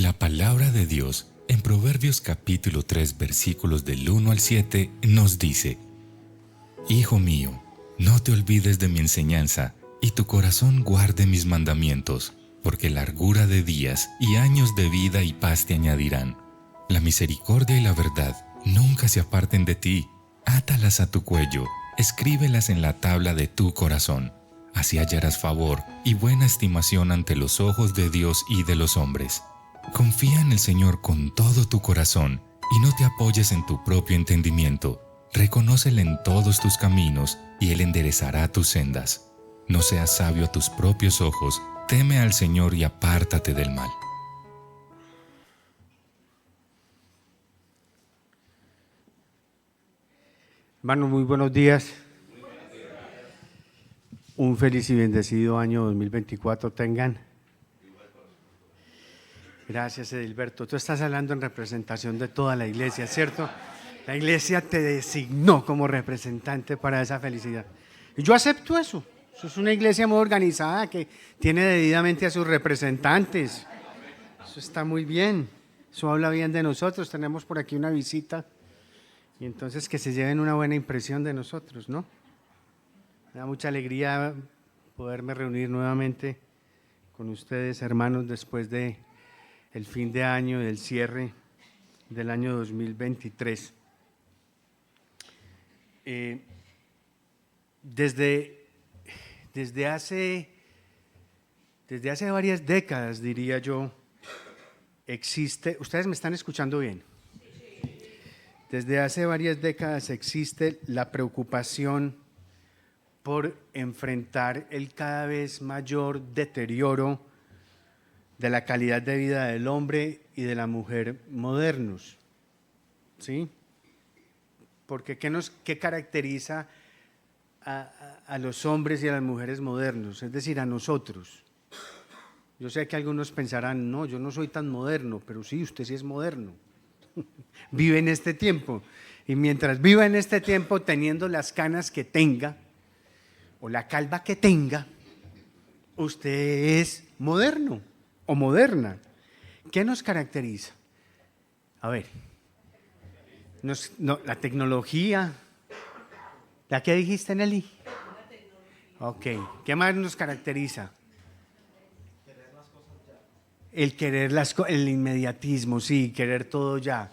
La palabra de Dios en Proverbios capítulo 3 versículos del 1 al 7 nos dice: Hijo mío, no te olvides de mi enseñanza, y tu corazón guarde mis mandamientos, porque largura de días y años de vida y paz te añadirán. La misericordia y la verdad nunca se aparten de ti. Átalas a tu cuello, escríbelas en la tabla de tu corazón. Así hallarás favor y buena estimación ante los ojos de Dios y de los hombres. Confía en el Señor con todo tu corazón y no te apoyes en tu propio entendimiento. Reconócele en todos tus caminos y Él enderezará tus sendas. No seas sabio a tus propios ojos, teme al Señor y apártate del mal. Hermanos, muy buenos días. Un feliz y bendecido año 2024 tengan. Gracias, Edilberto. Tú estás hablando en representación de toda la iglesia, ¿cierto? La iglesia te designó como representante para esa felicidad. Y yo acepto eso. Eso es una iglesia muy organizada que tiene debidamente a sus representantes. Eso está muy bien. Eso habla bien de nosotros. Tenemos por aquí una visita. Y entonces que se lleven una buena impresión de nosotros, ¿no? Me da mucha alegría poderme reunir nuevamente con ustedes, hermanos, después de el fin de año y del cierre del año 2023. Desde hace varias décadas, diría yo, existe. ¿Ustedes me están escuchando bien? Desde hace varias décadas existe la preocupación por enfrentar el cada vez mayor deterioro de la calidad de vida del hombre y de la mujer modernos, ¿sí? Porque ¿qué caracteriza a los hombres y a las mujeres modernos? Es decir, a nosotros. Yo sé que algunos pensarán, no, yo no soy tan moderno, pero sí, usted sí es moderno. Vive en este tiempo, y mientras viva en este tiempo teniendo las canas que tenga o la calva que tenga, usted es moderno o moderna. ¿Qué nos caracteriza? A ver, la tecnología. ¿La que dijiste, Nelly? Ok, ¿qué más nos caracteriza? El querer el inmediatismo, sí, querer todo ya.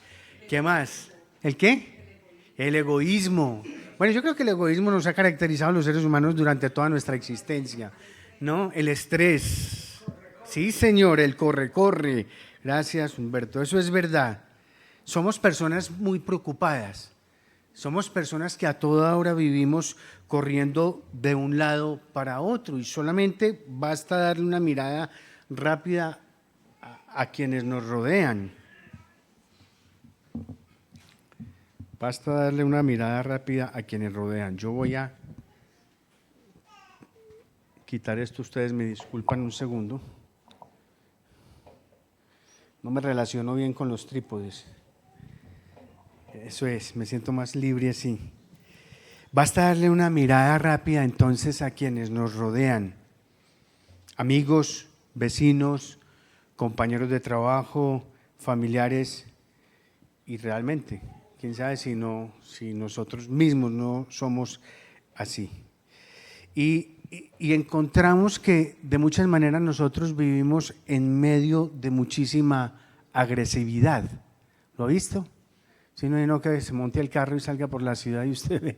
¿Qué más? ¿El qué? El egoísmo. Bueno, yo creo que el egoísmo nos ha caracterizado a los seres humanos durante toda nuestra existencia, ¿no? El estrés. Sí, señor, el corre. Gracias, Humberto, eso es verdad. Somos personas muy preocupadas. Somos personas que a toda hora vivimos corriendo de un lado para otro y solamente basta darle una mirada rápida a quienes nos rodean. Basta darle una mirada rápida a quienes rodean. Yo voy a quitar esto, ustedes me disculpan un segundo. No me relaciono bien con los trípodes. Eso es, me siento más libre así. Basta darle una mirada rápida entonces a quienes nos rodean. Amigos, vecinos, compañeros de trabajo, familiares, y realmente, quién sabe si nosotros mismos no somos así. Y encontramos que de muchas maneras nosotros vivimos en medio de muchísima agresividad. ¿Lo ha visto? Si no que se monte al carro y salga por la ciudad y usted ve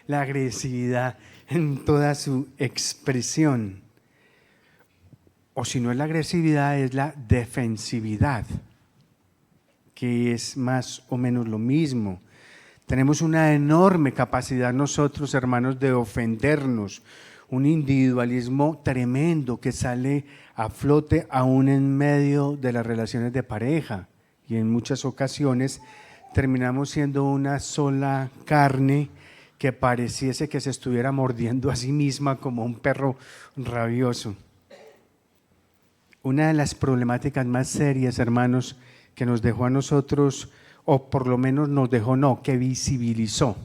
la agresividad en toda su expresión. O si no es la agresividad, es la defensividad, que es más o menos lo mismo. Tenemos una enorme capacidad nosotros, hermanos, de ofendernos, un individualismo tremendo que sale a flote aún en medio de las relaciones de pareja, y en muchas ocasiones terminamos siendo una sola carne que pareciese que se estuviera mordiendo a sí misma como un perro rabioso. Una de las problemáticas más serias, hermanos, que nos dejó a nosotros, o por lo menos que visibilizó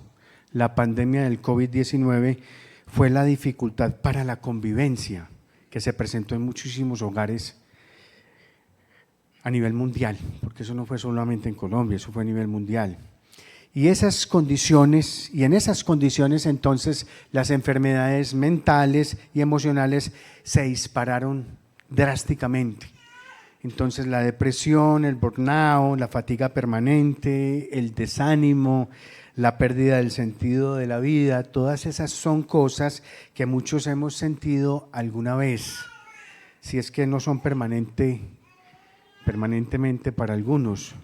la pandemia del COVID-19, fue la dificultad para la convivencia que se presentó en muchísimos hogares a nivel mundial, porque eso no fue solamente en Colombia, eso fue a nivel mundial. Y en esas condiciones entonces las enfermedades mentales y emocionales se dispararon drásticamente. Entonces la depresión, el burnout, la fatiga permanente, el desánimo, la pérdida del sentido de la vida, todas esas son cosas que muchos hemos sentido alguna vez, si es que no son permanentemente para algunos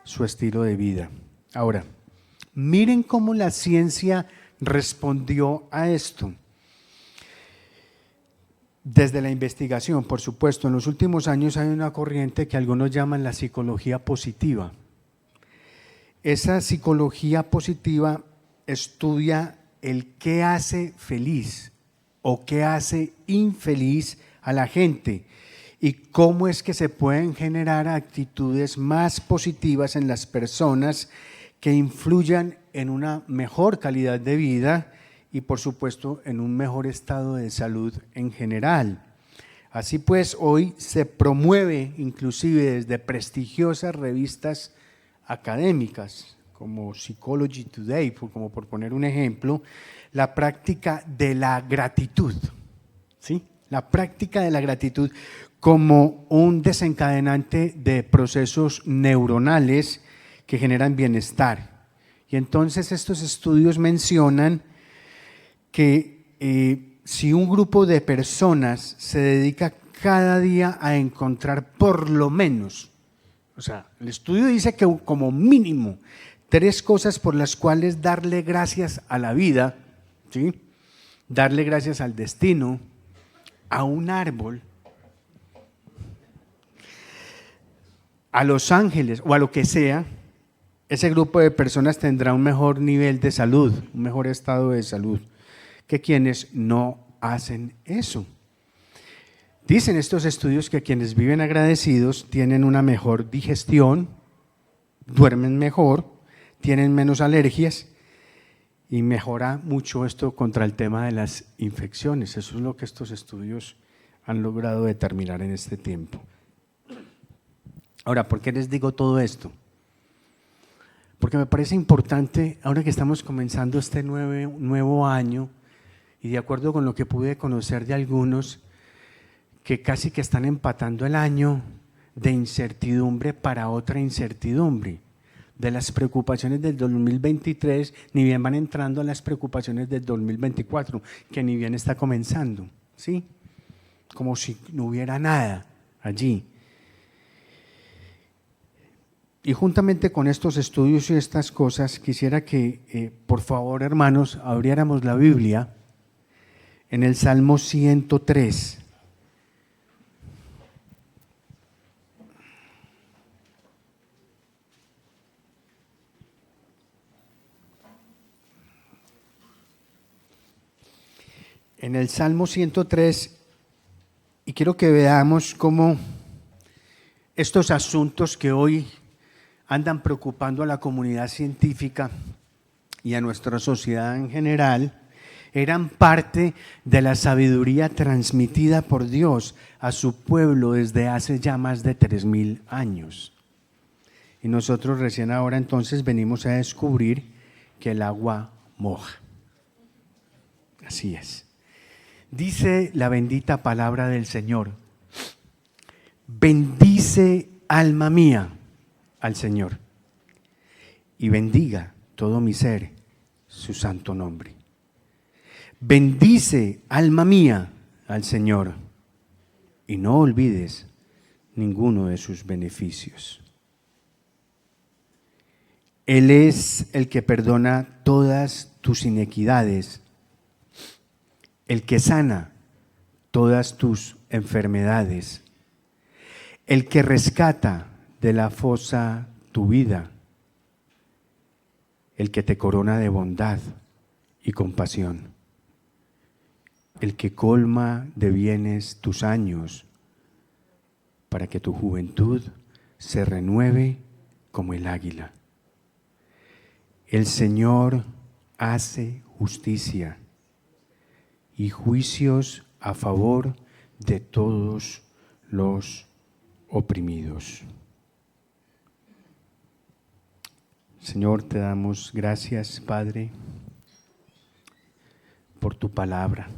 su estilo de vida. Ahora, miren cómo la ciencia respondió a esto. Desde la investigación, por supuesto, en los últimos años hay una corriente que algunos llaman la psicología positiva. Esa psicología positiva estudia el qué hace feliz o qué hace infeliz a la gente y cómo es que se pueden generar actitudes más positivas en las personas que influyan en una mejor calidad de vida y por supuesto en un mejor estado de salud en general. Así pues, hoy se promueve inclusive desde prestigiosas revistas académicas como Psychology Today, como por poner un ejemplo, la práctica de la gratitud, ¿sí? La práctica de la gratitud como un desencadenante de procesos neuronales que generan bienestar. Y entonces estos estudios mencionan que si un grupo de personas se dedica cada día a encontrar por lo menos, o sea, el estudio dice que como mínimo 3 cosas por las cuales darle gracias a la vida, ¿sí? Darle gracias al destino, a un árbol, a los ángeles o a lo que sea, ese grupo de personas tendrá un mejor nivel de salud, un mejor estado de salud que quienes no hacen eso. Dicen estos estudios que quienes viven agradecidos tienen una mejor digestión, duermen mejor, tienen menos alergias y mejora mucho esto contra el tema de las infecciones. Eso es lo que estos estudios han logrado determinar en este tiempo. Ahora, ¿por qué les digo todo esto? Porque me parece importante, ahora que estamos comenzando este nuevo año, y de acuerdo con lo que pude conocer de algunos, que casi que están empatando el año de incertidumbre para otra incertidumbre. De las preocupaciones del 2023, ni bien van entrando a las preocupaciones del 2024, que ni bien está comenzando, ¿sí? Como si no hubiera nada allí. Y juntamente con estos estudios y estas cosas, quisiera que, por favor, hermanos, abriéramos la Biblia en el Salmo 103. En el Salmo 103, y quiero que veamos cómo estos asuntos que hoy andan preocupando a la comunidad científica y a nuestra sociedad en general, eran parte de la sabiduría transmitida por Dios a su pueblo desde hace ya más de 3000 años. Y nosotros recién ahora entonces venimos a descubrir que el agua moja. Así es. Dice la bendita palabra del Señor: bendice alma mía al Señor y bendiga todo mi ser su santo nombre. Bendice alma mía al Señor y no olvides ninguno de sus beneficios. Él es el que perdona todas tus iniquidades, el que sana todas tus enfermedades, el que rescata de la fosa tu vida, el que te corona de bondad y compasión, el que colma de bienes tus años, para que tu juventud se renueve como el águila. El Señor hace justicia y juicios a favor de todos los oprimidos. Señor, te damos gracias, Padre, por tu palabra,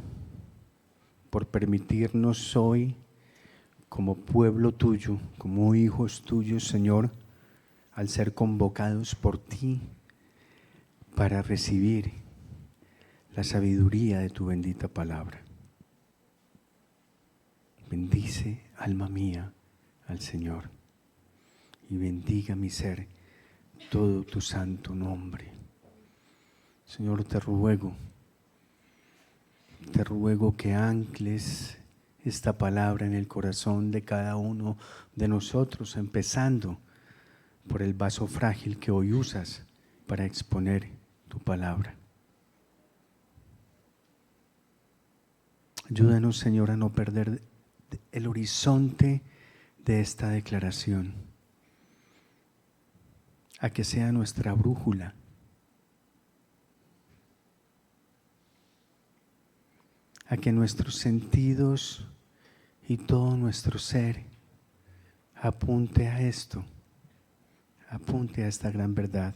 por permitirnos hoy, como pueblo tuyo, como hijos tuyos, Señor, al ser convocados por ti para recibir la sabiduría de tu bendita palabra. Bendice, alma mía, al Señor, y bendiga mi ser todo tu santo nombre. Señor, te ruego que ancles esta palabra en el corazón de cada uno de nosotros, empezando por el vaso frágil que hoy usas para exponer tu palabra. Ayúdanos, Señor, a no perder el horizonte de esta declaración, a que sea nuestra brújula, a que nuestros sentidos y todo nuestro ser apunte a esto, apunte a esta gran verdad.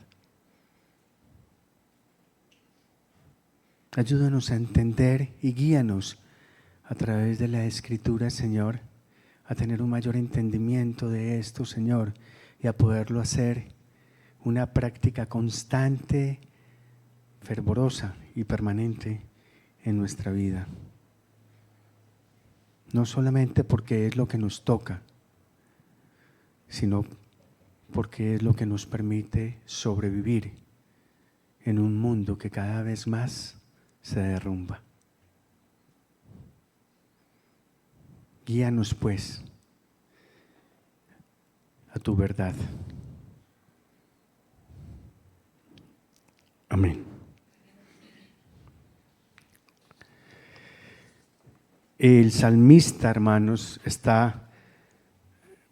Ayúdanos a entender y guíanos a través de la Escritura, Señor, a tener un mayor entendimiento de esto, Señor, y a poderlo hacer una práctica constante, fervorosa y permanente en nuestra vida. No solamente porque es lo que nos toca, sino porque es lo que nos permite sobrevivir en un mundo que cada vez más se derrumba. Guíanos, pues, a tu verdad. Amén. El salmista, hermanos, está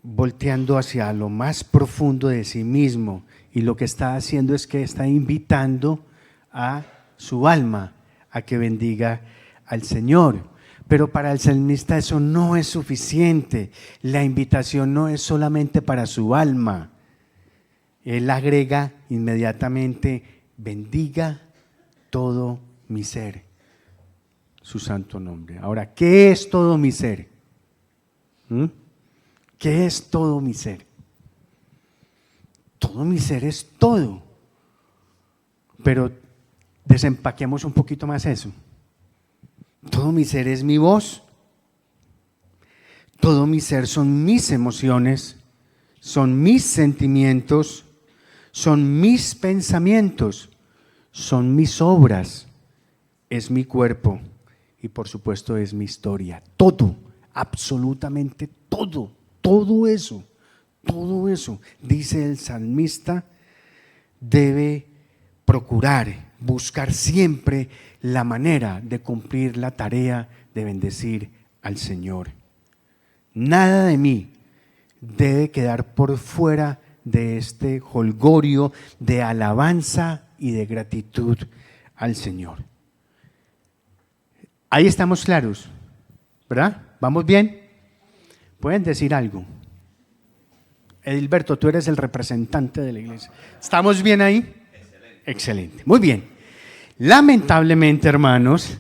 volteando hacia lo más profundo de sí mismo, y lo que está haciendo es que está invitando a su alma a que bendiga al Señor. Pero para el salmista eso no es suficiente. La invitación no es solamente para su alma. Él agrega inmediatamente: bendiga todo mi ser, su santo nombre. Ahora, ¿qué es todo mi ser? ¿Qué es todo mi ser? Todo mi ser es todo. Pero desempaquemos un poquito más eso. Todo mi ser es mi voz. Todo mi ser son mis emociones, son mis sentimientos, son mis pensamientos, son mis obras, es mi cuerpo y por supuesto es mi historia. Todo, absolutamente todo, todo eso, dice el salmista, debe procurar, buscar siempre la manera de cumplir la tarea de bendecir al Señor. Nada de mí debe quedar por fuera de este jolgorio de alabanza y de gratitud al Señor. Ahí estamos claros, ¿verdad? ¿Vamos bien? ¿Pueden decir algo? Edilberto, tú eres el representante de la iglesia. ¿Estamos bien ahí? Excelente. Muy bien. Lamentablemente, hermanos,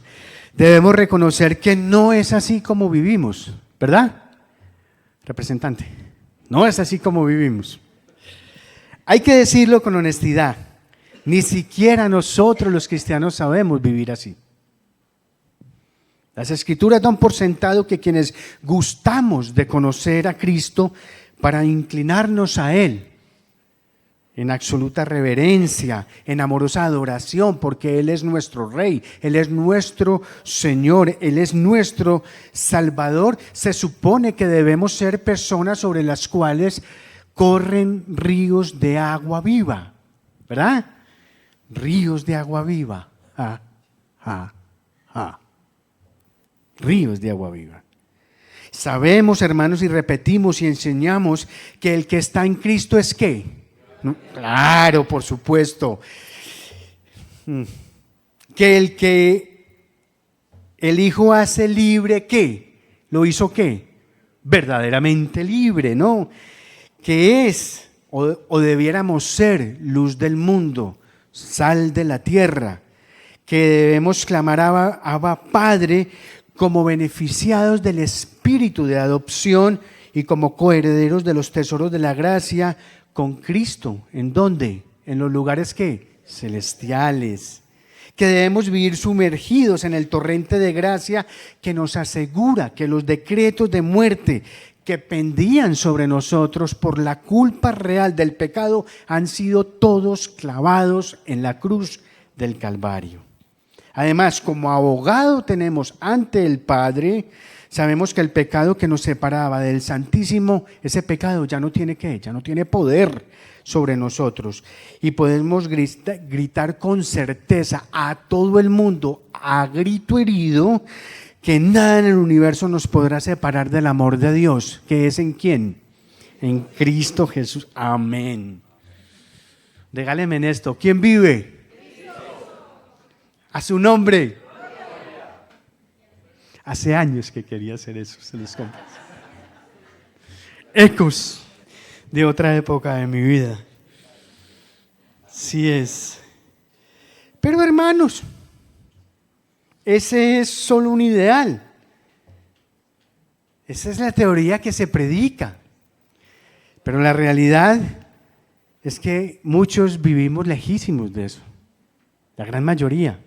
debemos reconocer que no es así como vivimos, ¿verdad? Representante, no es así como vivimos. Hay que decirlo con honestidad. Ni siquiera nosotros los cristianos sabemos vivir así. Las Escrituras dan por sentado que quienes gustamos de conocer a Cristo para inclinarnos a Él en absoluta reverencia, en amorosa adoración, porque Él es nuestro Rey, Él es nuestro Señor, Él es nuestro Salvador, se supone que debemos ser personas sobre las cuales corren ríos de agua viva, ¿verdad? Ríos de agua viva. Ríos de agua viva. Sabemos, hermanos, y repetimos y enseñamos que el que está en Cristo es ¿qué? ¿No? Claro, por supuesto. Que el Hijo hace libre, ¿qué? ¿Lo hizo qué? verdaderamente libre, ¿no? Que es o debiéramos ser luz del mundo, sal de la tierra, que debemos clamar a Abba Padre como beneficiados del espíritu de adopción y como coherederos de los tesoros de la gracia con Cristo. ¿En dónde? En los lugares ¿qué? Celestiales. Que debemos vivir sumergidos en el torrente de gracia que nos asegura que los decretos de muerte que pendían sobre nosotros por la culpa real del pecado han sido todos clavados en la cruz del Calvario. Además, como abogado tenemos ante el Padre, sabemos que el pecado que nos separaba del Santísimo, ese pecado ya no tiene ¿qué? Ya no tiene poder sobre nosotros. Y podemos gritar con certeza a todo el mundo, a grito herido, que nada en el universo nos podrá separar del amor de Dios, que es ¿en quién? En Cristo Jesús. Amén. Regálenme en esto. ¿Quién vive? A su nombre. Hace años que quería hacer eso, se los comento. Ecos de otra época de mi vida. Sí es. Pero hermanos, ese es solo un ideal. Esa es la teoría que se predica. Pero la realidad es que muchos vivimos lejísimos de eso. La gran mayoría.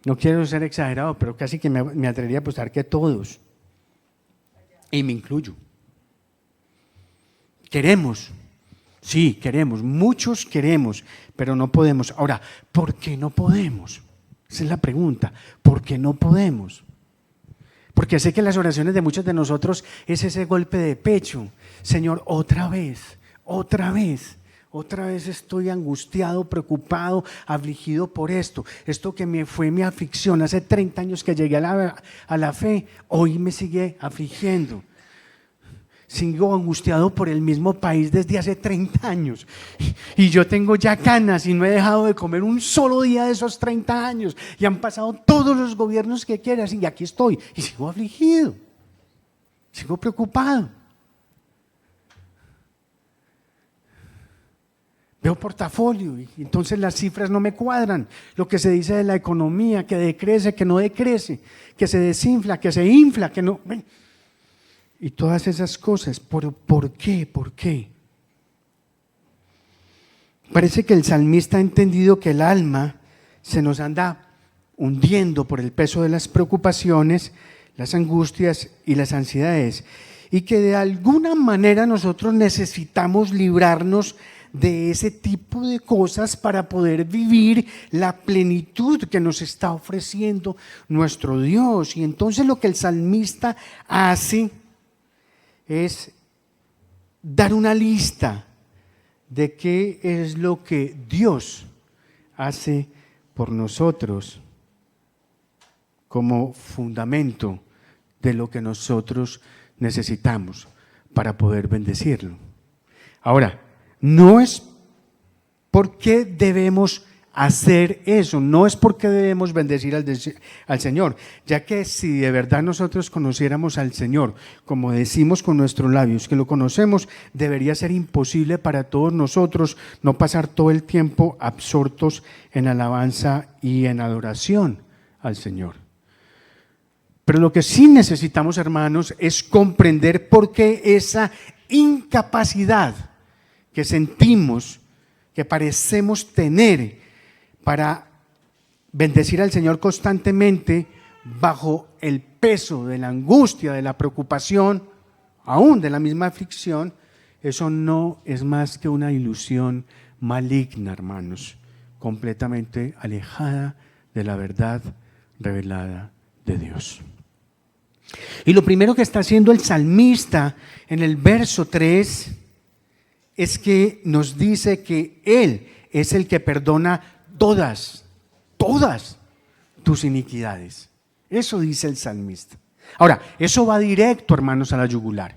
No quiero ser exagerado, pero casi que me atrevería a apostar que todos. Y me incluyo. Queremos. Sí, queremos. Muchos queremos, pero no podemos. Ahora, ¿por qué no podemos? Esa es la pregunta. ¿Por qué no podemos? Porque sé que las oraciones de muchos de nosotros es ese golpe de pecho. Señor, otra vez, otra vez. Otra vez estoy angustiado, preocupado, afligido por esto. Esto que fue mi aflicción hace 30 años que llegué a la fe, hoy me sigue afligiendo. Sigo angustiado por el mismo país desde hace 30 años. Y yo tengo ya canas y no he dejado de comer un solo día de esos 30 años. Y han pasado todos los gobiernos que quieras y aquí estoy. Y sigo afligido. Sigo preocupado. Veo portafolio y entonces las cifras no me cuadran. Lo que se dice de la economía, que decrece, que no decrece, que se desinfla, que se infla, que no. Y todas esas cosas. ¿Por qué? ¿Por qué? Parece que el salmista ha entendido que el alma se nos anda hundiendo por el peso de las preocupaciones, las angustias y las ansiedades. Y que de alguna manera nosotros necesitamos librarnos de ese tipo de cosas para poder vivir la plenitud que nos está ofreciendo nuestro Dios. Y entonces lo que el salmista hace es dar una lista de qué es lo que Dios hace por nosotros como fundamento de lo que nosotros necesitamos para poder bendecirlo. Ahora, no es porque debemos hacer eso, no es porque debemos bendecir al Señor, ya que si de verdad nosotros conociéramos al Señor, como decimos con nuestros labios, que lo conocemos, debería ser imposible para todos nosotros no pasar todo el tiempo absortos en alabanza y en adoración al Señor. Pero lo que sí necesitamos, hermanos, es comprender por qué esa incapacidad que sentimos, que parecemos tener para bendecir al Señor constantemente bajo el peso de la angustia, de la preocupación, aún de la misma aflicción, eso no es más que una ilusión maligna, hermanos, completamente alejada de la verdad revelada de Dios. Y lo primero que está haciendo el salmista en el verso 3 es que nos dice que Él es el que perdona todas tus iniquidades. Eso dice el salmista. Ahora, eso va directo, hermanos, a la yugular.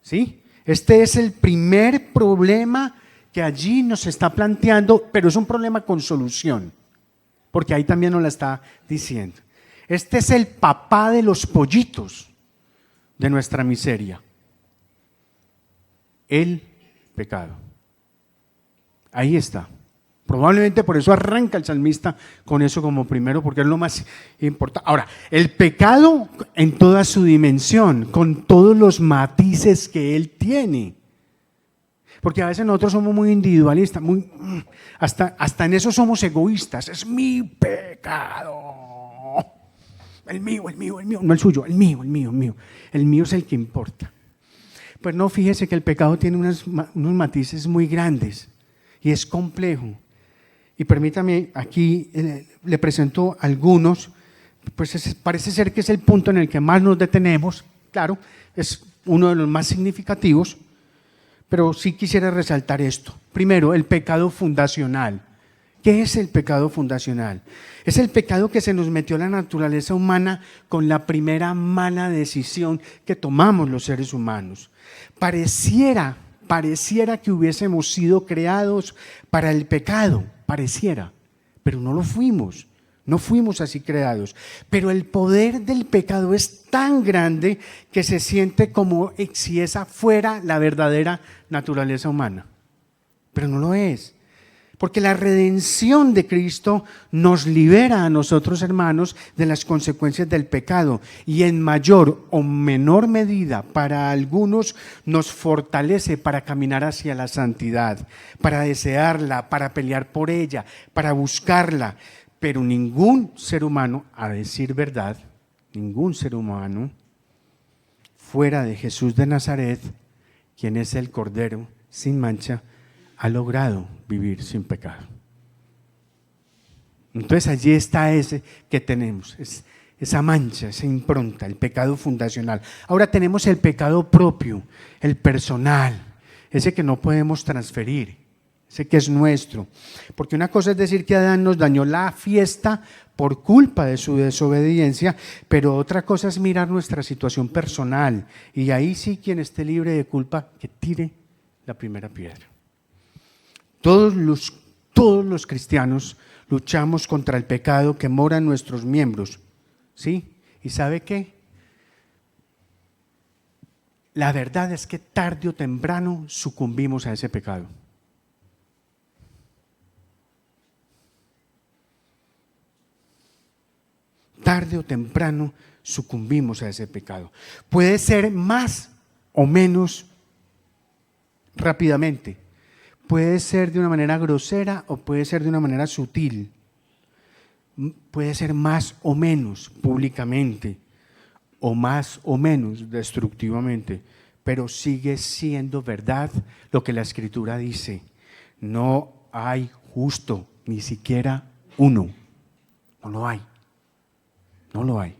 ¿Sí? Este es el primer problema que allí nos está planteando, pero es un problema con solución, porque ahí también nos la está diciendo. Este es el papá de los pollitos de nuestra miseria. El pecado. Ahí está. Probablemente por eso arranca el salmista con eso como primero, porque es lo más importante. Ahora, el pecado en toda su dimensión, con todos los matices que él tiene. Porque a veces nosotros somos muy individualistas, hasta en eso somos egoístas. Es mi pecado. El mío, no el suyo, el mío. El mío es el que importa. Pues no, fíjese que el pecado tiene unos matices muy grandes y es complejo. Y permítame, aquí le presento algunos, pues parece ser que es el punto en el que más nos detenemos. Claro, es uno de los más significativos, pero sí quisiera resaltar esto. Primero, el pecado fundacional. ¿Qué es el pecado fundacional? Es el pecado que se nos metió a la naturaleza humana con la primera mala decisión que tomamos los seres humanos. Pareciera que hubiésemos sido creados para el pecado, pareciera, pero no lo fuimos. No fuimos así creados, pero el poder del pecado es tan grande que se siente como si esa fuera la verdadera naturaleza humana, pero no lo es. Porque la redención de Cristo nos libera a nosotros, hermanos, de las consecuencias del pecado y en mayor o menor medida para algunos nos fortalece para caminar hacia la santidad, para desearla, para pelear por ella, para buscarla. Pero ningún ser humano, a decir verdad, ningún ser humano fuera de Jesús de Nazaret, quien es el Cordero sin mancha, ha logrado vivir sin pecado. Entonces allí está ese que tenemos, esa mancha, esa impronta, el pecado fundacional. Ahora tenemos el pecado propio, el personal, ese que no podemos transferir, ese que es nuestro. Porque una cosa es decir que Adán nos dañó la fiesta por culpa de su desobediencia, pero otra cosa es mirar nuestra situación personal. Y ahí sí, quien esté libre de culpa, que tire la primera piedra. Todos los cristianos luchamos contra el pecado que mora en nuestros miembros, ¿sí? ¿Y sabe qué? La verdad es que tarde o temprano sucumbimos a ese pecado. Tarde o temprano sucumbimos a ese pecado. Puede ser más o menos rápidamente. Puede ser de una manera grosera o puede ser de una manera sutil. Puede ser más o menos públicamente o más o menos destructivamente, pero sigue siendo verdad lo que la Escritura dice. No hay justo, ni siquiera uno. No lo hay. No lo hay.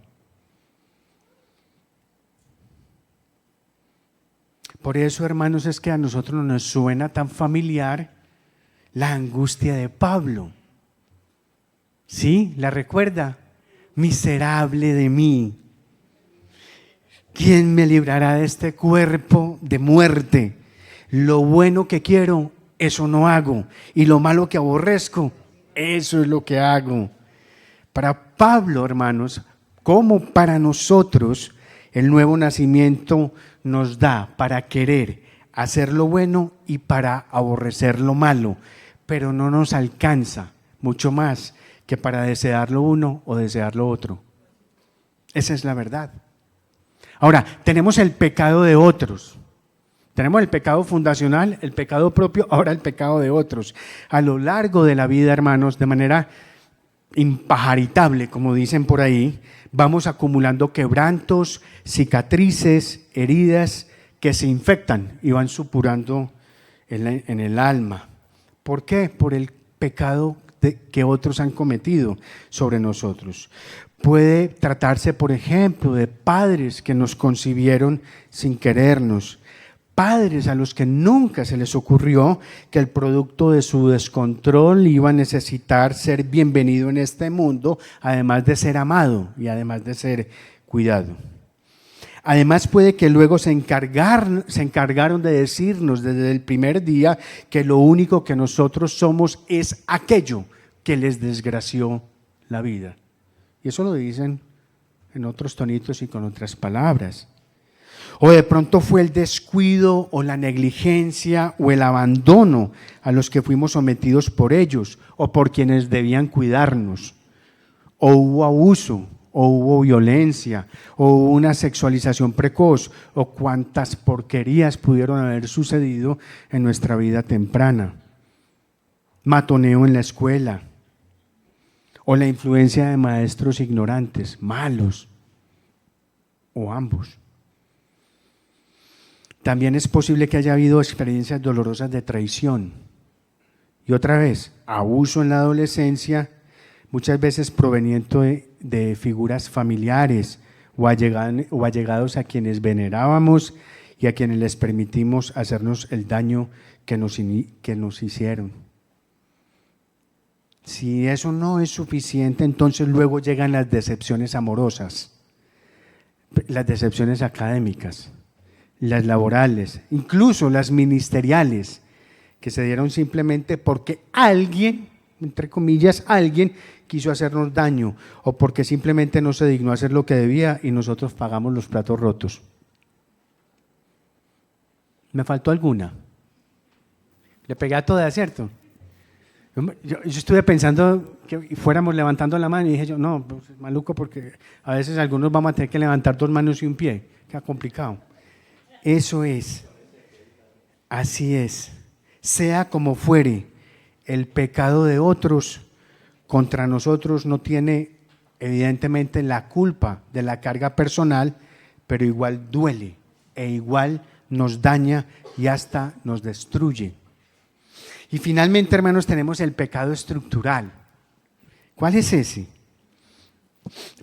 Por eso, hermanos, es que a nosotros no nos suena tan familiar la angustia de Pablo. ¿Sí? ¿La recuerda? Miserable de mí. ¿Quién me librará de este cuerpo de muerte? Lo bueno que quiero, eso no hago. Y lo malo que aborrezco, eso es lo que hago. Para Pablo, hermanos, como para nosotros, el nuevo nacimiento nos da para querer hacer lo bueno y para aborrecer lo malo, pero no nos alcanza mucho más que para desear lo uno o desear lo otro. Esa es la verdad. Ahora, tenemos el pecado de otros. Tenemos el pecado fundacional, el pecado propio, ahora el pecado de otros. A lo largo de la vida, hermanos, de manera impajaritable, como dicen por ahí, vamos acumulando quebrantos, cicatrices, heridas que se infectan y van supurando en el alma. ¿Por qué? Por el pecado que otros han cometido sobre nosotros. Puede tratarse, por ejemplo, de padres que nos concibieron sin querernos, padres a los que nunca se les ocurrió que el producto de su descontrol iba a necesitar ser bienvenido en este mundo, además de ser amado y además de ser cuidado. Además puede que luego se encargaron de decirnos desde el primer día que lo único que nosotros somos es aquello que les desgració la vida. Y eso lo dicen en otros tonitos y con otras palabras. O de pronto fue el descuido o la negligencia o el abandono a los que fuimos sometidos por ellos o por quienes debían cuidarnos. O hubo abuso, o hubo violencia, o hubo una sexualización precoz, o cuantas porquerías pudieron haber sucedido en nuestra vida temprana. Matoneo en la escuela, o la influencia de maestros ignorantes, malos, o ambos. También es posible que haya habido experiencias dolorosas de traición. Y otra vez, abuso en la adolescencia, muchas veces proveniente de figuras familiares o allegados a quienes venerábamos y a quienes les permitimos hacernos el daño que nos hicieron. Si eso no es suficiente, entonces luego llegan las decepciones amorosas, las decepciones académicas, las laborales, incluso las ministeriales, que se dieron simplemente porque alguien, entre comillas, alguien quiso hacernos daño o porque simplemente no se dignó hacer lo que debía y nosotros pagamos los platos rotos. ¿Me faltó alguna? Le pegué a todas, ¿cierto? Yo estuve pensando que fuéramos levantando la mano y dije yo, no, pues es maluco porque a veces algunos vamos a tener que levantar 2 manos y un pie, queda complicado. Eso es, así es, sea como fuere, el pecado de otros contra nosotros no tiene evidentemente la culpa de la carga personal, pero igual duele e igual nos daña y hasta nos destruye. Y finalmente, hermanos, tenemos el pecado estructural. ¿Cuál es ese?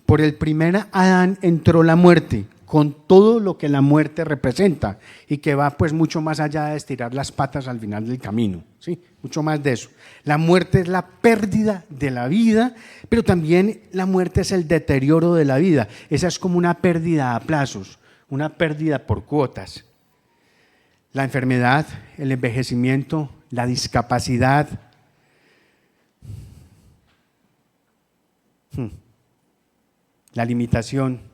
Por el primer Adán entró la muerte, con todo lo que la muerte representa y que va pues mucho más allá de estirar las patas al final del camino, ¿sí? Mucho más de eso. La muerte es la pérdida de la vida, pero también la muerte es el deterioro de la vida. Esa es como una pérdida a plazos, una pérdida por cuotas. La enfermedad, el envejecimiento, la discapacidad, la limitación.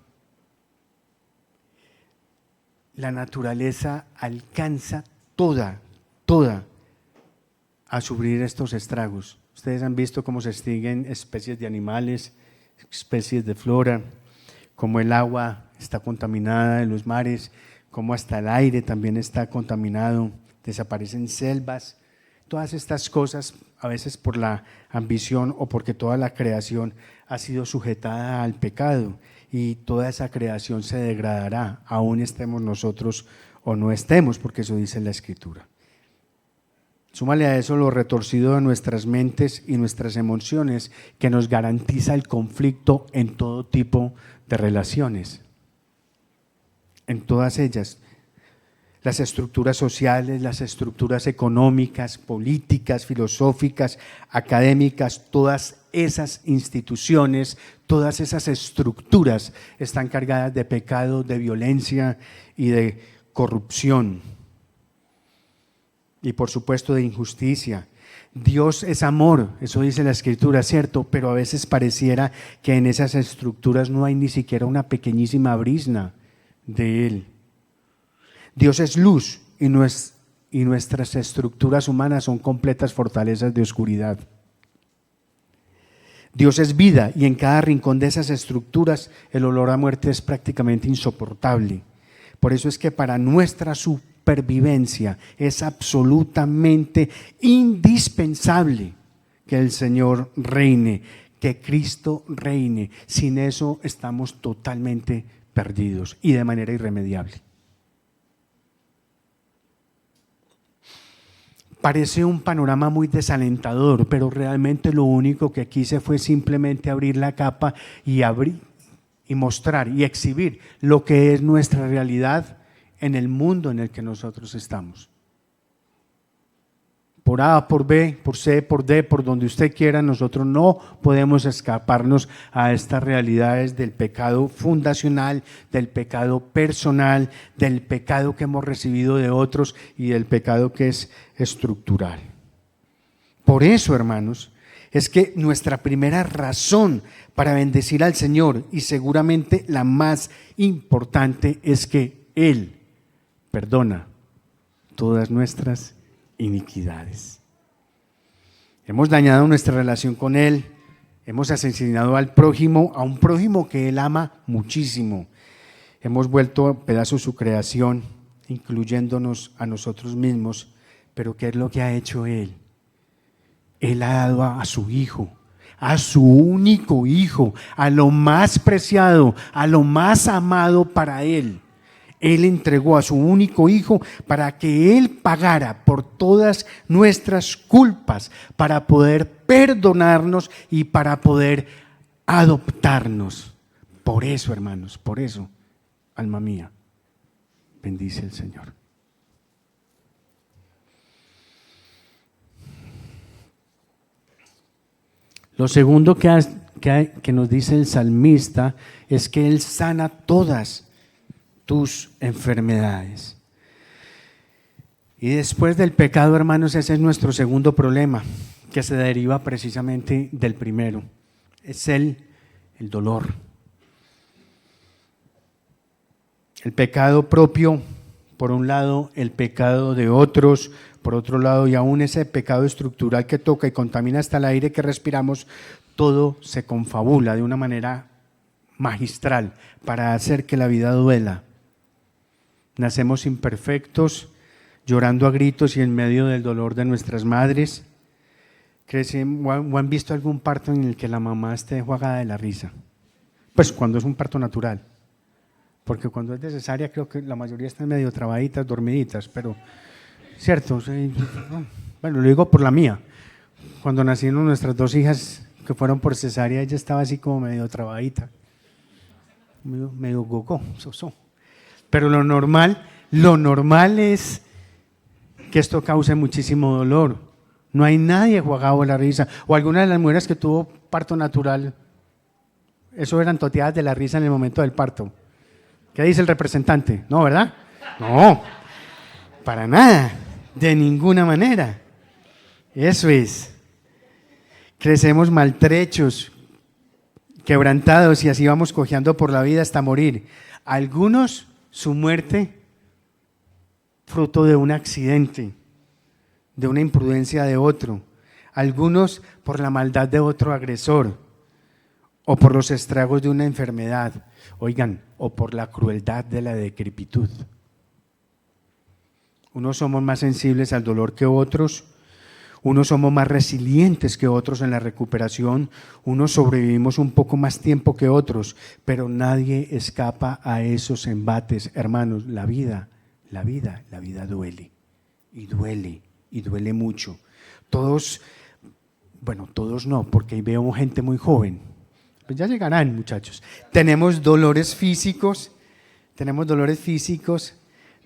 La naturaleza alcanza toda a sufrir estos estragos. Ustedes han visto cómo se extinguen especies de animales, especies de flora, cómo el agua está contaminada en los mares, cómo hasta el aire también está contaminado, desaparecen selvas. Todas estas cosas, a veces por la ambición o porque toda la creación ha sido sujetada al pecado. Y toda esa creación se degradará, aún estemos nosotros o no estemos, porque eso dice la Escritura. Súmale a eso lo retorcido de nuestras mentes y nuestras emociones, que nos garantiza el conflicto en todo tipo de relaciones. En todas ellas, las estructuras sociales, las estructuras económicas, políticas, filosóficas, académicas, todas esas instituciones, todas esas estructuras están cargadas de pecado, de violencia y de corrupción. Y por supuesto de injusticia. Dios es amor, eso dice la Escritura, ¿cierto? Pero a veces pareciera que en esas estructuras no hay ni siquiera una pequeñísima brizna de Él. Dios es luz y nuestras estructuras humanas son completas fortalezas de oscuridad. Dios es vida y en cada rincón de esas estructuras el olor a muerte es prácticamente insoportable. Por eso es que para nuestra supervivencia es absolutamente indispensable que el Señor reine, que Cristo reine. Sin eso estamos totalmente perdidos y de manera irremediable. Parece un panorama muy desalentador, pero realmente lo único que quise fue simplemente abrir la capa y mostrar y exhibir lo que es nuestra realidad en el mundo en el que nosotros estamos. Por A, por B, por C, por D, por donde usted quiera, nosotros no podemos escaparnos a estas realidades del pecado fundacional, del pecado personal, del pecado que hemos recibido de otros y del pecado que es estructural. Por eso, hermanos, es que nuestra primera razón para bendecir al Señor, y seguramente la más importante, es que Él perdona todas nuestras iniquidades. Hemos dañado nuestra relación con Él, hemos asesinado al prójimo, a un prójimo que Él ama muchísimo. Hemos vuelto a pedazos su creación, incluyéndonos a nosotros mismos. Pero ¿qué es lo que ha hecho Él? Él ha dado a su Hijo, a su único Hijo, a lo más preciado, a lo más amado para Él. Él entregó a su único Hijo para que Él pagara por todas nuestras culpas, para poder perdonarnos y para poder adoptarnos. Por eso, hermanos, por eso, alma mía, bendice al Señor. Lo segundo que nos dice el salmista es que Él sana todas tus enfermedades. Y después del pecado, hermanos, ese es nuestro segundo problema, que se deriva precisamente del primero. Es el dolor. El pecado propio, por un lado, el pecado de otros, por otro lado, y aún ese pecado estructural que toca y contamina hasta el aire que respiramos, todo se confabula de una manera magistral para hacer que la vida duela. Nacemos imperfectos, llorando a gritos y en medio del dolor de nuestras madres. ¿O han visto algún parto en el que la mamá esté enjuagada de la risa? Pues cuando es un parto natural. Porque cuando es de cesárea creo que la mayoría están medio trabaditas, dormiditas, pero cierto, bueno, lo digo por la mía. Cuando nacieron nuestras dos hijas que fueron por cesárea, ella estaba así como medio trabadita, medio gogó, sosó. Pero lo normal es que esto cause muchísimo dolor. No hay nadie enjuagado de la risa. O alguna de las mujeres que tuvo parto natural, eso eran toteadas de la risa en el momento del parto. ¿Qué dice el representante? No, ¿verdad? No, para nada, de ninguna manera. Eso es. Crecemos maltrechos, quebrantados y así vamos cojeando por la vida hasta morir. Algunos, su muerte, fruto de un accidente, de una imprudencia de otro. Algunos por la maldad de otro agresor o por los estragos de una enfermedad. Oigan, o por la crueldad de la decrepitud. Unos somos más sensibles al dolor que otros, unos somos más resilientes que otros en la recuperación, unos sobrevivimos un poco más tiempo que otros, pero nadie escapa a esos embates. Hermanos, la vida duele, y duele mucho. Todos no, porque ahí veo gente muy joven. Pues ya llegarán, muchachos. Tenemos dolores físicos,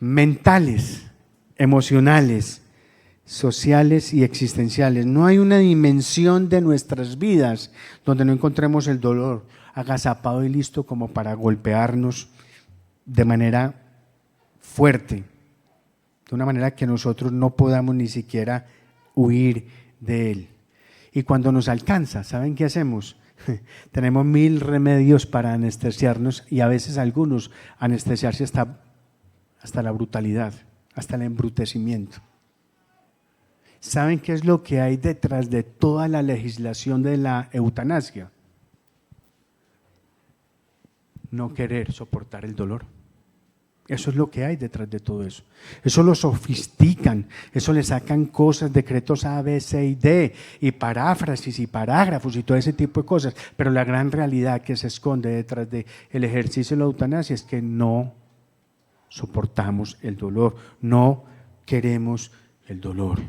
mentales, emocionales, sociales y existenciales. No hay una dimensión de nuestras vidas donde no encontremos el dolor agazapado y listo como para golpearnos de manera fuerte, de una manera que nosotros no podamos ni siquiera huir de él. Y cuando nos alcanza, ¿saben qué hacemos? Tenemos 1000 remedios para anestesiarnos y a veces algunos anestesiarse hasta la brutalidad, hasta el embrutecimiento. ¿Saben qué es lo que hay detrás de toda la legislación de la eutanasia? No querer soportar el dolor. Eso es lo que hay detrás de todo eso. Eso lo sofistican, eso le sacan cosas, decretos A, B, C y D, y paráfrasis y parágrafos y todo ese tipo de cosas. Pero la gran realidad que se esconde detrás del ejercicio de la eutanasia es que no soportamos el dolor, no queremos el dolor.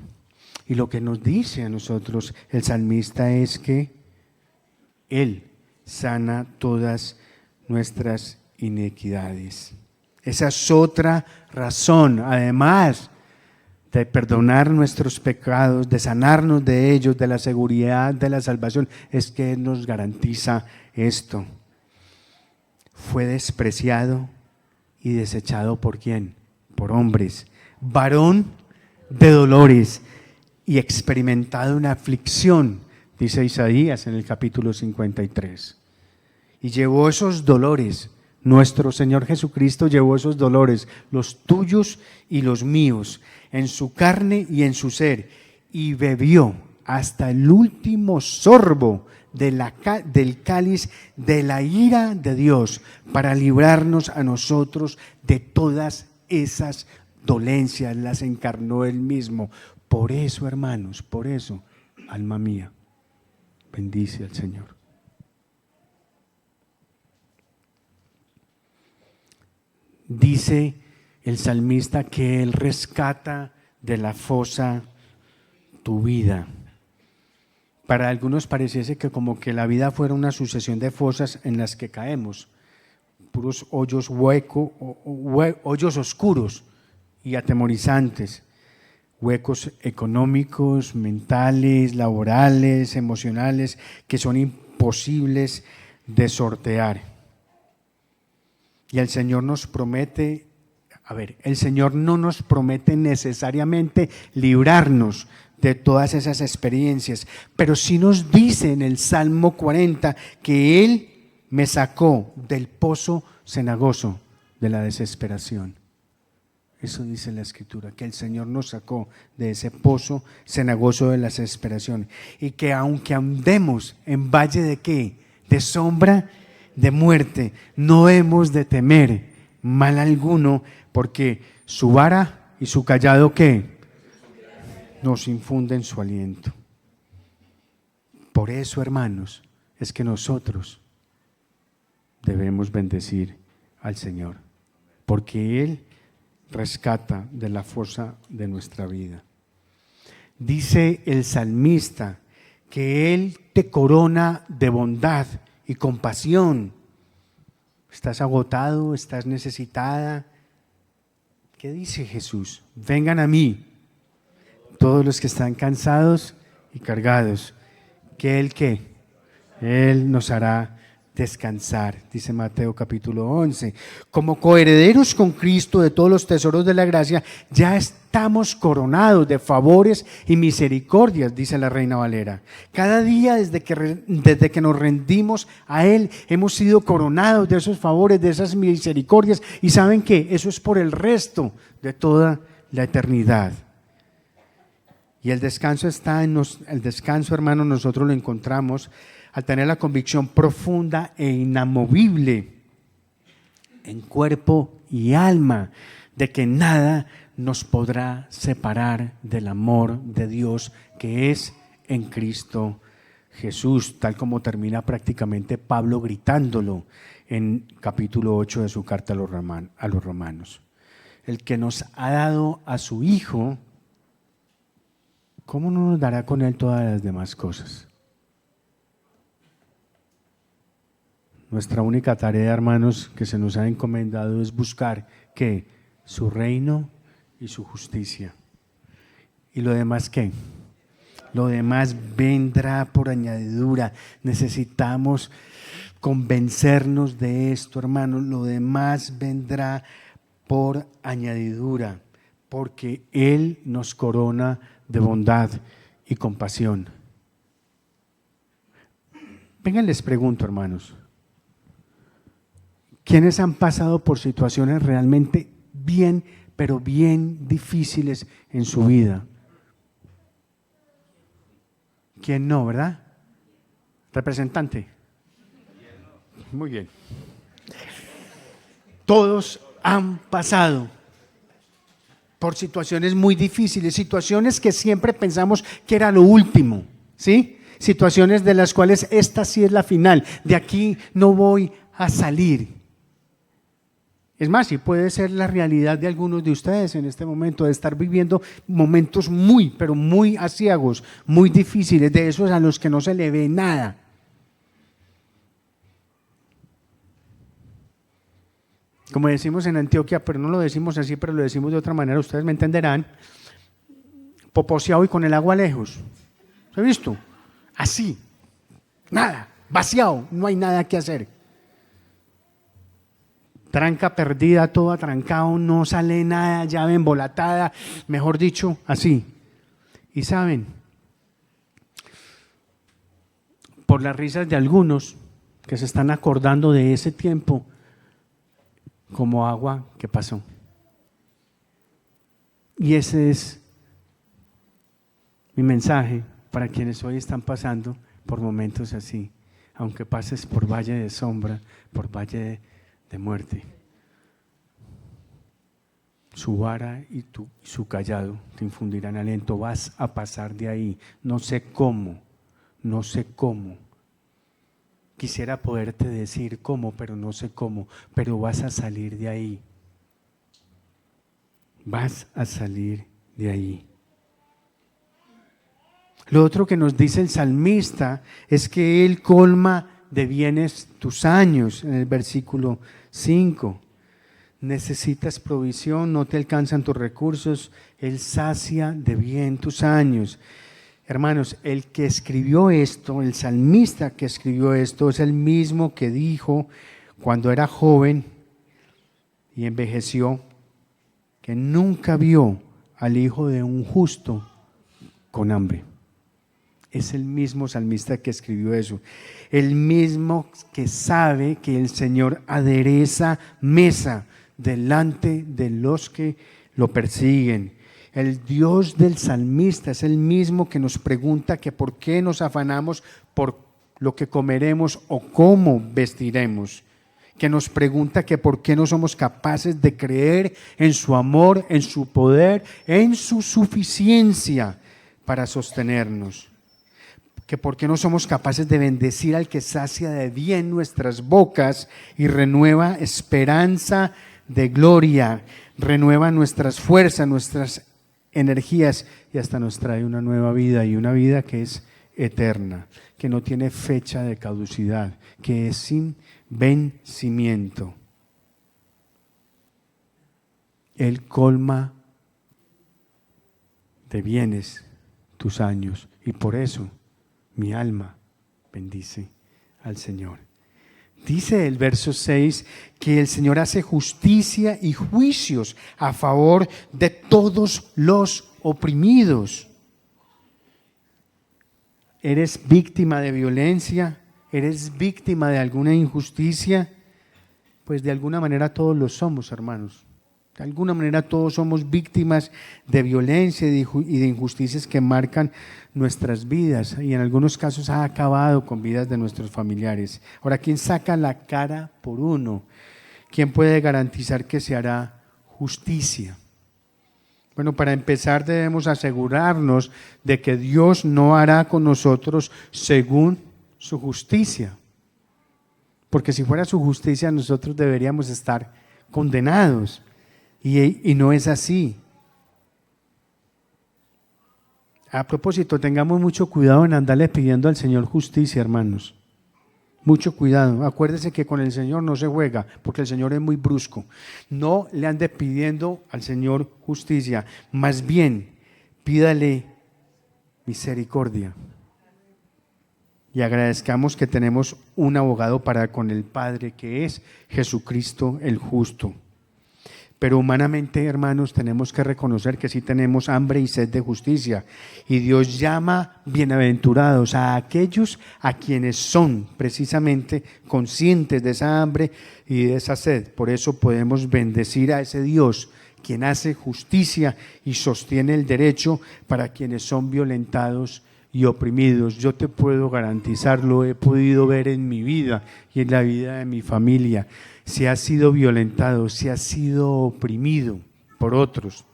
Y lo que nos dice a nosotros el salmista es que Él sana todas nuestras iniquidades. Esa es otra razón, además de perdonar nuestros pecados, de sanarnos de ellos, de la seguridad de la salvación, es que Él nos garantiza esto. Fue despreciado y desechado ¿por quién? Por hombres, varón de dolores y experimentado una aflicción dice Isaías en el capítulo 53. Y llevó esos dolores, nuestro Señor Jesucristo llevó esos dolores, los tuyos y los míos, en su carne y en su ser, y bebió hasta el último sorbo del cáliz de la ira de Dios, para librarnos a nosotros de todas esas dolencias, las encarnó Él mismo. Por eso, hermanos, por eso, alma mía, bendice al Señor. Dice el salmista que Él rescata de la fosa tu vida. Para algunos pareciese que como que la vida fuera una sucesión de fosas en las que caemos, puros hoyos huecos, hoyos oscuros y atemorizantes, huecos económicos, mentales, laborales, emocionales, que son imposibles de sortear. Y el Señor nos promete, el Señor no nos promete necesariamente librarnos de todas esas experiencias, pero sí nos dice en el Salmo 40 que Él me sacó del pozo cenagoso de la desesperación. Eso dice la Escritura, que el Señor nos sacó de ese pozo cenagoso de la desesperación, y que aunque andemos en valle de ¿qué? De sombra de muerte, no hemos de temer mal alguno, porque su vara y su cayado ¿qué? Nos infunden su aliento. Por eso, hermanos, es que nosotros debemos bendecir al Señor, porque Él rescata de la fosa de nuestra vida. Dice el salmista que Él te corona de bondad y compasión. ¿Estás agotado? ¿Estás necesitada? ¿Qué dice Jesús? Vengan a mí, todos los que están cansados y cargados, que Él nos hará descansar, dice Mateo capítulo 11. Como coherederos con Cristo de todos los tesoros de la gracia, ya estamos coronados de favores y misericordias, dice la Reina Valera. Cada día desde que nos rendimos a Él, hemos sido coronados de esos favores, de esas misericordias, y ¿saben qué? Eso es por el resto de toda la eternidad. Y el descanso está en el descanso, hermanos, nosotros lo encontramos al tener la convicción profunda e inamovible en cuerpo y alma de que nada nos podrá separar del amor de Dios que es en Cristo Jesús, tal como termina prácticamente Pablo gritándolo en capítulo 8 de su carta a los romanos. El que nos ha dado a su Hijo, ¿cómo no nos dará con Él todas las demás cosas? Nuestra única tarea, hermanos, que se nos ha encomendado es buscar ¿qué? Su reino y su justicia. ¿Y lo demás qué? Lo demás vendrá por añadidura. Necesitamos convencernos de esto, hermanos. Lo demás vendrá por añadidura, porque Él nos corona de bondad y compasión. Vengan, les pregunto, hermanos. ¿Quiénes han pasado por situaciones realmente bien, pero bien difíciles en su vida? ¿Quién no, verdad? Representante. Muy bien. Todos han pasado por situaciones muy difíciles, situaciones que siempre pensamos que era lo último, ¿sí? Situaciones de las cuales esta sí es la final, de aquí no voy a salir. Es más, sí puede ser la realidad de algunos de ustedes en este momento, de estar viviendo momentos muy, pero muy aciagos, muy difíciles, de esos a los que no se le ve nada. Como decimos en Antioquia, pero no lo decimos así, pero lo decimos de otra manera, ustedes me entenderán, poposeado y con el agua lejos. ¿Se ha visto? Así, nada, vaciado, no hay nada que hacer. Tranca perdida, todo atrancado, no sale nada, llave embolatada, mejor dicho, así. Y saben, por las risas de algunos que se están acordando de ese tiempo como agua que pasó. Y ese es mi mensaje para quienes hoy están pasando por momentos así, aunque pases por valle de sombra, por valle de muerte. Su vara y su callado te infundirán aliento. Vas a pasar de ahí. No sé cómo. Quisiera poderte decir cómo, pero no sé cómo. Pero vas a salir de ahí. Vas a salir de ahí. Lo otro que nos dice el salmista es que Él colma de bienes tus años, en el versículo 5. Necesitas provisión, no te alcanzan tus recursos, Él sacia de bien tus años. Hermanos, el que escribió esto, el salmista que escribió esto, es el mismo que dijo cuando era joven y envejeció, que nunca vio al hijo de un justo con hambre. Es el mismo salmista que escribió eso. El mismo que sabe que el Señor adereza mesa delante de los que lo persiguen. El Dios del salmista es el mismo que nos pregunta que por qué nos afanamos por lo que comeremos o cómo vestiremos. Que nos pregunta que por qué no somos capaces de creer en su amor, en su poder, en su suficiencia para sostenernos. Que por qué no somos capaces de bendecir al que sacia de bien nuestras bocas y renueva esperanza de gloria, renueva nuestras fuerzas, nuestras energías y hasta nos trae una nueva vida y una vida que es eterna, que no tiene fecha de caducidad, que es sin vencimiento. Él colma de bienes tus años y por eso mi alma bendice al Señor. Dice el verso 6 que el Señor hace justicia y juicios a favor de todos los oprimidos. ¿Eres víctima de violencia? ¿Eres víctima de alguna injusticia? Pues de alguna manera todos lo somos, hermanos. De alguna manera todos somos víctimas de violencia y de injusticias que marcan nuestras vidas y en algunos casos ha acabado con vidas de nuestros familiares. Ahora, ¿quién saca la cara por uno? ¿Quién puede garantizar que se hará justicia? Bueno, para empezar debemos asegurarnos de que Dios no hará con nosotros según su justicia. Porque si fuera su justicia nosotros deberíamos estar condenados. Y no es así. A propósito, tengamos mucho cuidado en andarle pidiendo al Señor justicia, hermanos. Mucho cuidado. Acuérdese que con el Señor no se juega, porque el Señor es muy brusco. No le ande pidiendo al Señor justicia. Más bien, pídale misericordia. Y agradezcamos que tenemos un abogado para con el Padre, que es Jesucristo el justo. Pero humanamente, hermanos, tenemos que reconocer que sí tenemos hambre y sed de justicia. Y Dios llama bienaventurados a aquellos a quienes son precisamente conscientes de esa hambre y de esa sed. Por eso podemos bendecir a ese Dios, quien hace justicia y sostiene el derecho para quienes son violentados y oprimidos. Yo te puedo garantizar, lo he podido ver en mi vida y en la vida de mi familia. Si has sido violentado, si has sido oprimido por otros,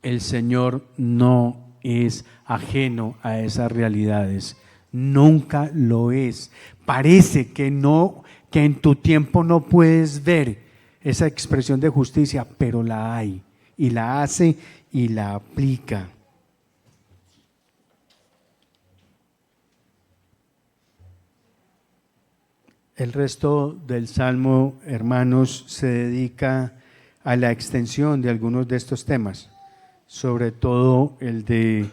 el Señor no es ajeno a esas realidades. Nunca lo es. Parece que no, que en tu tiempo no puedes ver esa expresión de justicia, pero la hay y la hace y la aplica. El resto del Salmo, hermanos, se dedica a la extensión de algunos de estos temas, sobre todo el de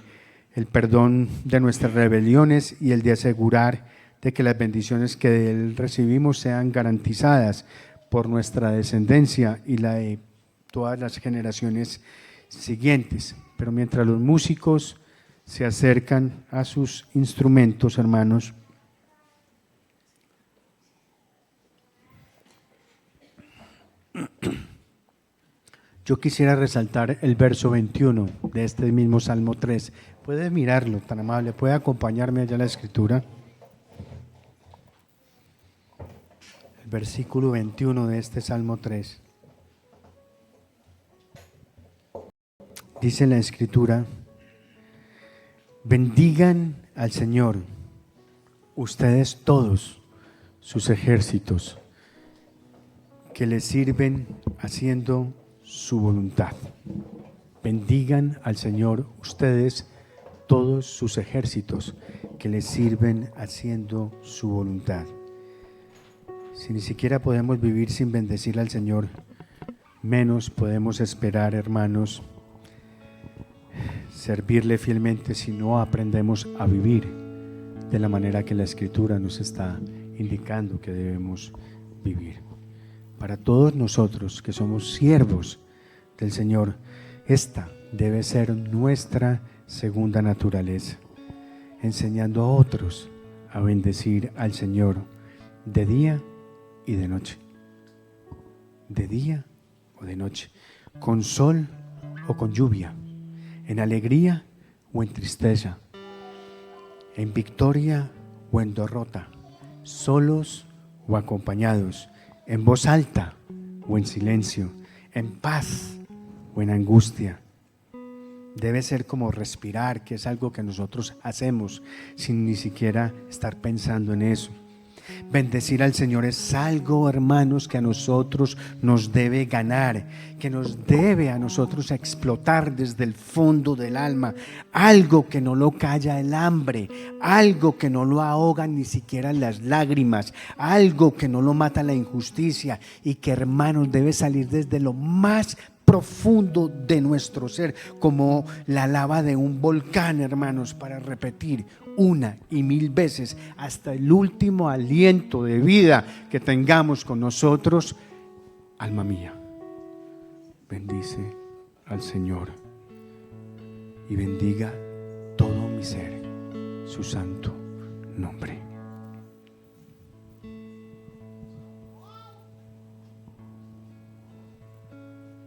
el perdón de nuestras rebeliones y el de asegurar de que las bendiciones que de Él recibimos sean garantizadas por nuestra descendencia y la de todas las generaciones siguientes. Pero mientras los músicos se acercan a sus instrumentos, hermanos, yo quisiera resaltar el verso 21 de este mismo Salmo 3. Puede mirarlo, tan amable, puede acompañarme allá a la escritura. El versículo 21 de este Salmo 3. Dice la escritura: bendigan al Señor, ustedes todos sus ejércitos, que le sirven haciendo su voluntad. Bendigan al Señor ustedes todos sus ejércitos, que le sirven haciendo su voluntad. Si ni siquiera podemos vivir sin bendecir al Señor, menos podemos esperar, hermanos, servirle fielmente si no aprendemos a vivir de la manera que la Escritura nos está indicando que debemos vivir. Para todos nosotros que somos siervos del Señor, esta debe ser nuestra segunda naturaleza, enseñando a otros a bendecir al Señor de día y de noche, de día o de noche, con sol o con lluvia, en alegría o en tristeza, en victoria o en derrota, solos o acompañados, en voz alta o en silencio, en paz o en angustia. Debe ser como respirar, que es algo que nosotros hacemos sin ni siquiera estar pensando en eso. Bendecir al Señor es algo, hermanos, que a nosotros nos debe ganar, que nos debe a nosotros explotar desde el fondo del alma, algo que no lo calla el hambre, algo que no lo ahoga ni siquiera las lágrimas, algo que no lo mata la injusticia y que, hermanos, debe salir desde lo más profundo de nuestro ser, como la lava de un volcán, hermanos, para repetir una y mil veces hasta el último aliento de vida que tengamos con nosotros. Alma mía, bendice al Señor y bendiga todo mi ser su santo nombre.